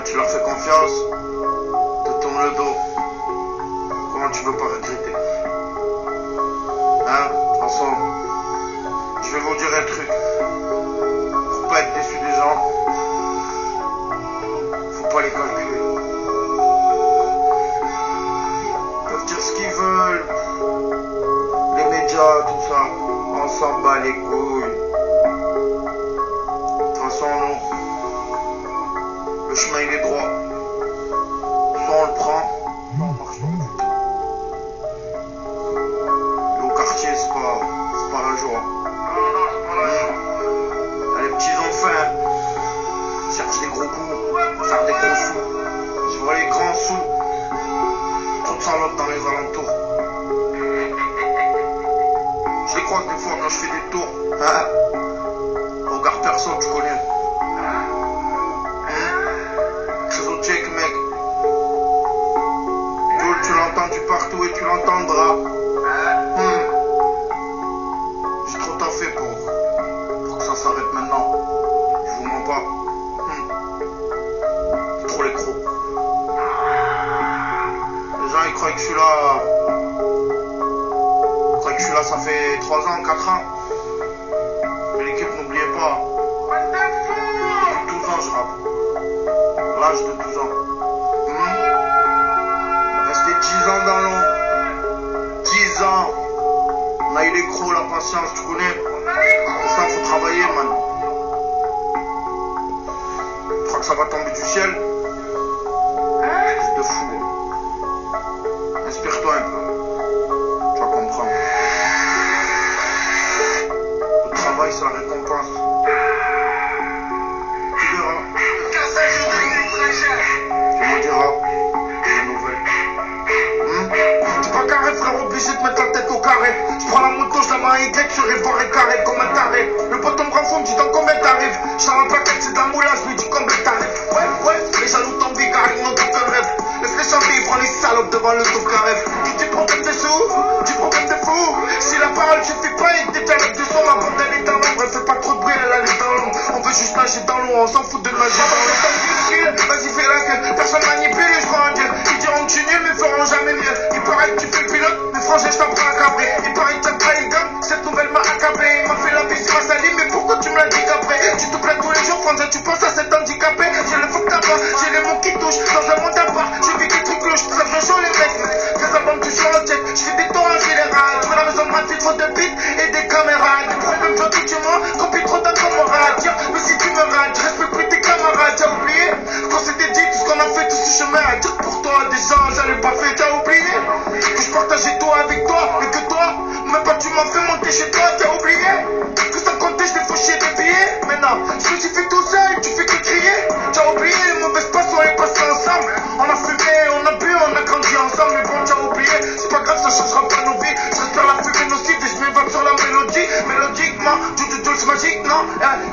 Tu leur fais confiance, te tournes le dos. Comment tu veux pas regretter? Hein? De toute façon, je vais vous dire un truc. Faut pas être déçu des gens. Faut pas les calculer. Ils peuvent dire ce qu'ils veulent. Les médias, tout ça. On s'en bat les couilles. De toute façon, nous, le chemin il est droit. Soit on le prend, soit on marche dans le vide. Et au quartier, c'est pas la joie. Les petits ont faim, ils cherchent des gros coups, faire des gros sous. Je vois les grands sous, trop de salopes dans les alentours. Je les croise des fois quand je fais des tours. Hein? Regarde perso, tu connais. Check, mec. Tu l'entends du partout et tu l'entendras. J'ai trop taffé pour que ça s'arrête maintenant. Je vous mens pas. C'est trop les crocs. Les gens ils croient que je suis là. Ils croient que je suis là, ça fait 3 ans, 4 ans. Mais l'équipe, n'oubliez pas. Depuis 12 ans je rappe. L'âge de 12 ans. Resté 10 ans dans l'ombre. 10 ans. On a eu les crocs, la patience, tu connais. Et ça, faut travailler, man. Tu crois que ça va tomber du ciel? C'est de fou. Inspire-toi un peu. Tu vas comprendre. Le travail, c'est la récompense. Tu verras. Tu me diras. Des nouvelles. T'es pas carré, frère, obligé de mettre la tête au carré. Je prends la moto, je la mets à Y, je révois et carré comme un taré. Le pote me rend fou, me dit dans combien t'arrives. Je la plaquette, c'est de la moulage, je lui dis combien t'arrives. Ouais, les jaloux tombent, car ils n'ont aucun rêve. Laisse-les chanter, ils prennent les salopes devant le tour carré. Du problème des sous, du problème des fous. Si la parole suffit pas, il t'est avec du son. Ma bande elle est dans l'ombre, elle fait pas trop de bruit, elle est dans l'ombre. On veut juste nager dans l'eau, on s'en fout de nager dans l'eau. Vas-y, fais la queue, personne manipule, je crois en Dieu. Ils diront que tu es nul, mais feront jamais mieux. Il paraît que tu fais le pilote, mais franchement, je t'en prends à cabrer. Il paraît que t'as trahi le gang, cette nouvelle m'a accablé. Il m'a fait la bise, il m'a sali, mais pourquoi tu me l'as dit qu'après? Tu te plains tous les jours, Franza, tu penses à cet handicapé. J'ai le fou que t'as pas, j'ai les mots qui touchent. Dans un monde à part, j'ai vu des trucs louches, ça fait chaud les mecs. Fais ça bombe, tu sur le check, je fais des tours en général. Tu veux la maison de ma fille, trop de bits et des caméras. Des problèmes, je dis, tu mens, copie trop d'un camarade. Tiens, mais si tu me rates, je respecte plus tes camarades. T'as oublié quand c'était dit, tout ce qu'on a fait, tout ce chemin à dire pour toi. Des gens, j'allais pas fait, t'as oublié que je partageais toi avec toi et que toi, même pas tu m'as fait monter chez toi, t'as oublié que sans compter, je vais faucher des billets. Maintenant, je me suis fait tout seul, tu fais que crier. T'as oublié les mauvaises passes, on est passés ensemble. On a fumé, on a bu, on a grandi ensemble. Mais bon, t'as oublié, c'est pas grave, ça changera pas nos vies. Je respire la fumée nocive et je m'évade sur la mélodie. Mélodiquement, tout c'est magique, non?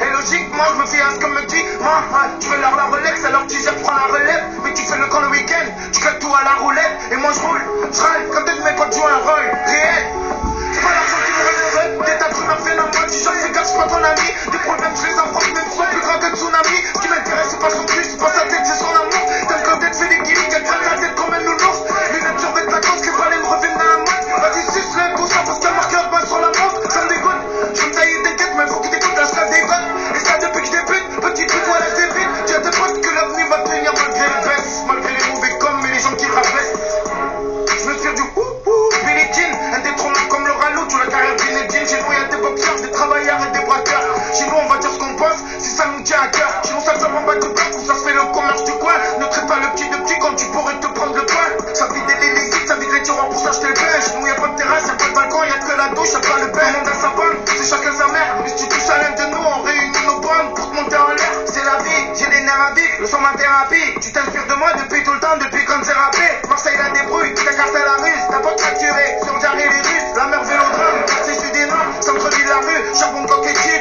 Et logiquement, je me fie à ce qu'on me dit. Moi, tu veux leur la Rolex, alors tu gères, prends la relève. Mais tu fais le camp le week-end, tu claques tout à la roulette. Et moi je roule, je rêve, quand t'es de mes potes jouent un rôle réel. C'est pas l'argent qui me rend heureux, t'es ta truc, fait la moi, tu genre fais gaffe, c'est pas ton ami. Des problèmes, je les affronte, même sont plus grands que le tsunami. Ce qui m'intéresse, c'est pas son plus, c'est pas sa tête, c'est son amour. T'aimes quand elle fait des gimmicks, elle traîne la tête comme un nounours. Lunettes survêtent la cause, que balais me reviennent dans la mode. Vas-y, suce le pouce, parce qu'il y a marqué de balle sur la montre. Ça me dégoûte, je me taille des têtes, mais faut que t'écoutes, là je la dégoûte. Et ça depuis que je débute, petit truc, voilà, c'est vite. Dis à tes potes que l'avenir va tenir malgré les baisses, malgré les mauvais coms et les gens qui rabaissent. Je me tire du Billy Jean, indétrônable comme le rallou, tu la carrière d'Inedine. Chez nous y'a des boxeurs, des travailleurs et des braqueurs. Chez nous on va dire ce qu'on pense, si ça nous tient à cœur. Chez nous ça se fait en bas de bloc ou ça se fait le commerce du coin. Ne traite pas le petit de petit quand tu pourrais te prendre le pain. Ça vide les limites, ça vide les tiroirs pour s'acheter le pain. Chez nous y'a pas de terrasse, y'a pas de balcon, y'a que la douche, y'a pas le pain. Tout le monde a sa bonne, c'est chacun sa mère. Et si tu touches à l'un de nous, on réunit nos bonnes pour te monter en l'air. C'est la vie, j'ai les nerfs à vif, le son ma thérapie. Tu t'inspires de moi depuis tout le temps, depuis quand c'est rappé. Marseille la débrouille, t'as carté la ruse, t'as pas fracturé. Sur Jarry les Russes, la mer vélodrome, quartier sud et nord, centre-ville la rue, charbon coquetier.